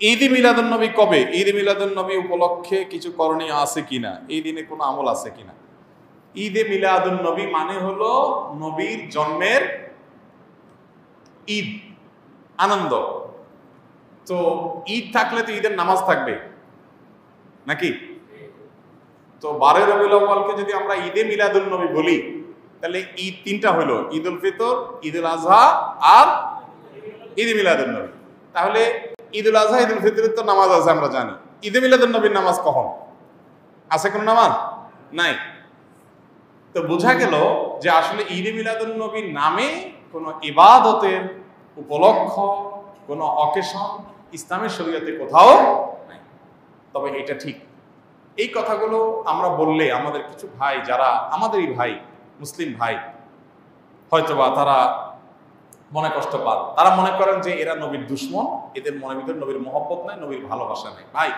ঈদে মিলাদুন নবী কবে? ঈদে মিলাদুন নবী উপলক্ষে কিছু করণীয় আছে কিনা, এই দিনে কোনো আমল আছে কিনা? ঈদে মিলাদুন নবী মানে হলো নবীর জন্মের ঈদ, আনন্দ। তো ঈদ থাকলে তো ঈদের নামাজ থাকবে নাকি? তো 12 রবিউল আউয়ালকে যদি আমরা ঈদে মিলাদুন নবী বলি, তাহলে ঈদ তিনটা হলো, ঈদ উল ফিতর, ঈদ উল আজহা আর ঈদে মিলাদুন নবী। তাহলে ঈদ উল আজহা, ঈদ উল ফিতরের তো নামাজ আছে আমরা জানি, ঈদে মিলাদুন নবীর নামাজ কখন আছে? কোন নামাজ নাই। তো বোঝা গেল যে আসলে ঈদে মিলাদুন নবীর নামে কোনো ইবাদতের উপলক্ষ, কোনো অকেশন ইসলামের শরীয়তে কোথাও নাই। তবে এটা ঠিক, এই কথাগুলো আমরা বললে আমাদের কিছু ভাই, যারা আমাদেরই ভাই, মুসলিম ভাই, হয়তোবা তারা মনে কষ্ট পান। তারা মনে করেন যে এরা নবীর দুশ্মন, এদের মনের ভিতরে নবীর মহব্বত নাই, নবীর ভালোবাসা নেই। ভাই,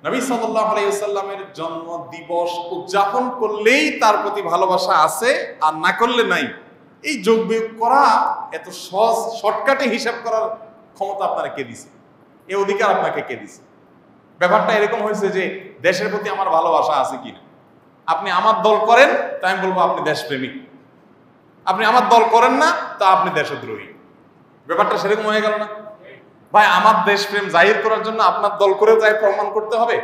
নবী সাল্লাল্লাহু আলাইহি ওয়াসাল্লামের জন্ম দিবস উদযাপন করলেই তার প্রতি ভালোবাসা আছে, আর না করলে নাই। এই যোগ বিয়োগ করা এত সহজ, শর্টকাটে হিসাব করার ক্ষমতা আপনারা কে দিছে? এই অধিকার আপনাকে কে দিছে? ব্যাপারটা এরকম হয়েছে যে দেশের প্রতি আমার ভালোবাসা আছে কিনা। আপনি আমার দল করেন, তাই আমি বলবো আপনি দেশপ্রেমিক। আপনি আমার দল করেন না, তা আপনি দেশদ্রোহী। ব্যাপারটা সেরকম হয়ে গেল না ভাই? আমার দেশপ্রেম জাহির করার জন্য আপনার দল করেও তাই প্রমাণ করতে হবে,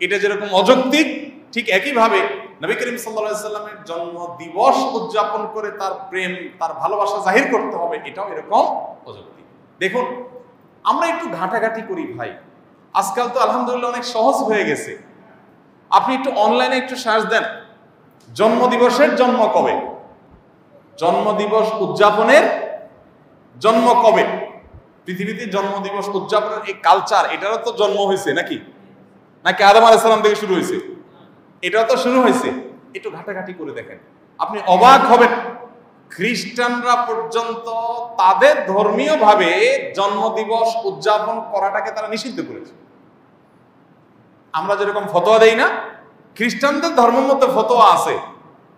এটা যেরকম অযৌক্তিক, ঠিক একইভাবে নবী করিম সাল্লাল্লাহু আলাইহি ওয়াসাল্লামের জন্ম দিবস উদযাপন করে তার প্রেম, তার ভালোবাসা জাহির করতে হবে, এটাও এরকম অযৌক্তিক। দেখুন, আমরা একটু ঘাটাঘাটি করি ভাই, আজকাল তো আলহামদুলিল্লাহ অনেক সহজ হয়ে গেছে। আপনি একটু অনলাইনে একটু সার্চ দেন, জন্মদিবসের জন্ম কবে, জন্মদিবস উদযাপনের জন্ম কবে। পৃথিবীতে জন্মদিবস উদযাপনের এই কালচার, এটারও তো জন্ম হয়েছে নাকি? নাকি আদম আলাইহিস সালাম থেকে শুরু হয়েছে? এটাও তো শুরু হয়েছে। একটু ঘাটাঘাটি করে দেখেন, আপনি অবাক হবেন। খ্রিস্টানরা পর্যন্ত তাদের ধর্মীয় ভাবে জন্মদিবস উদযাপন করাটাকে তারা নিষিদ্ধ করেছে। আমরা যেরকম ফতোয়া দেই না, খ্রিস্টানদের ধর্মের মধ্যে ফতোয়া আছে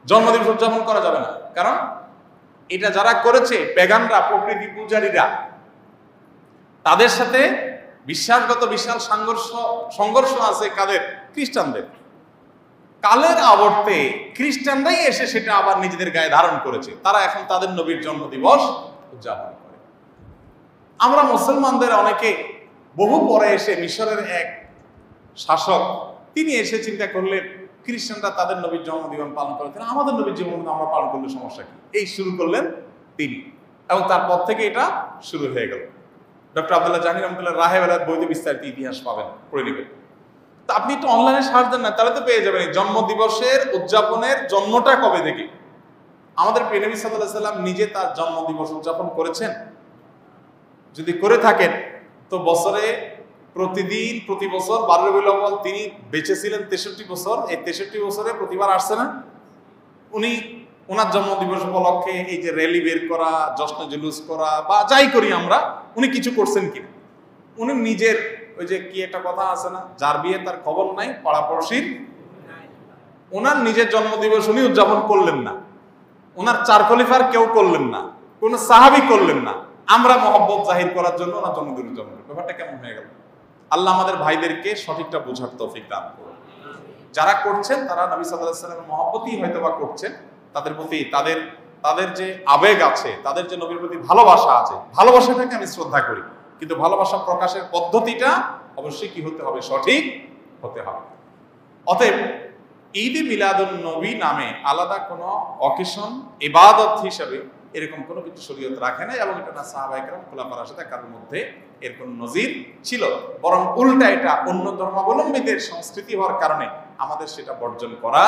জন্মদিবস উদযাপন করা যাবে না। কারণ এটা যারা করেছে পেগানরা, প্রকৃতি পূজারীরা, তাদের সাথে বিশ্বাসগত বিশাল সংঘর্ষ আছে। কাদের? খ্রিস্টানদের। কালের আবর্তে খ্রিস্টানরাই এসে সেটা আবার নিজেদের গায়ে ধারণ করেছে। তারা এখন তাদের নবীর জন্মদিবস উদযাপন করে। আমরা মুসলমানদের অনেকে বহু পরে এসে, মিশরের এক শাসক, তিনি এসে চিন্তা করলেন খ্রিস্টানরা তাদের নবীর জন্মদিবস পালন করে, আমাদের নবীর জন্মদিন আমরা পালন করলে সমস্যা কি, এই শুরু করলেন তিনি। এবং তারপর থেকে এটা শুরু হয়ে গেল। ডক্টর আব্দুল্লাহ জাহির রহমতুল্লাহ রাহে বেলায়েত বইতে বিস্তারিত ইতিহাস পাবেন, পড়ে নেবেন। তা আপনি একটু অনলাইনে সার্চ দেন না, তাহলে তো পেয়ে যাবেন জন্মদিবসের উদযাপনের জন্মটা কবে থেকে। আমাদের প্রিয় নবী সাল্লাল্লাহু আলাইহি ওয়াসাল্লাম নিজে তার জন্মদিবস উদযাপন করেছেন? যদি করে থাকেন তো বছরে প্রতিদিন, প্রতি বছর 12 রবিউল আউয়াল তিনি বেঁচে ছিলেন 63 বছর, এই 63 বছরে প্রতিবার আসছে না? উনি ওনার জন্মদিবস উপলক্ষে এই যে র্যালি বের করা, জশ্ন জুলুস করা বা যাই করি আমরা, উনি কিছু করছেন কিনা? উনি নিজের ওই যে কি একটা কথা আছে না, যার বিয়ে তার খবর নাই, পাড়াপড়শির। ওনার নিজের জন্মদিবস উনি উদযাপন করলেন না, ওনার 4 খলিফার কেউ করলেন না, কোন সাহাবী করলেন না। আমরা মহব্বত জাহির করার জন্য ওনার জন্মদিন উদযাপন করি। ব্যাপারটা কেমন হয়ে গেল? আল্লাহ আমাদের ভাইদেরকে সঠিকটা বোঝার তৌফিক দান করুন। যারা করছেন তারা নবী সাল্লাল্লাহু আলাইহি ওয়াসাল্লামের মহব্বতই হয়তোবা করছেন, তাদের প্রতি তাদের যে আবেগ আছে, তাদের যে নবীর প্রতি ভালোবাসা আছে, ভালোবাসাটাকে আমি শ্রদ্ধা করি, কিন্তু ভালোবাসা প্রকাশের পদ্ধতিটা অবশ্যই কি হতে হবে? সঠিক হতে হবে। অতএব ঈদে মিলাদুন নবী নামে আলাদা কোনো অকেশন, ইবাদত হিসাবে এরকম কোনো কিছু শরীয়ত রাখে না, এবং এটা না সাহাবায়ে কেরাম, খুলাফায়ে রাশিদিন কারোর মধ্যে এর কোনো নজির ছিল। বরং উল্টা, এটা অন্য ধর্মাবলম্বীদের সংস্কৃতি হওয়ার কারণে আমাদের সেটা বর্জন করা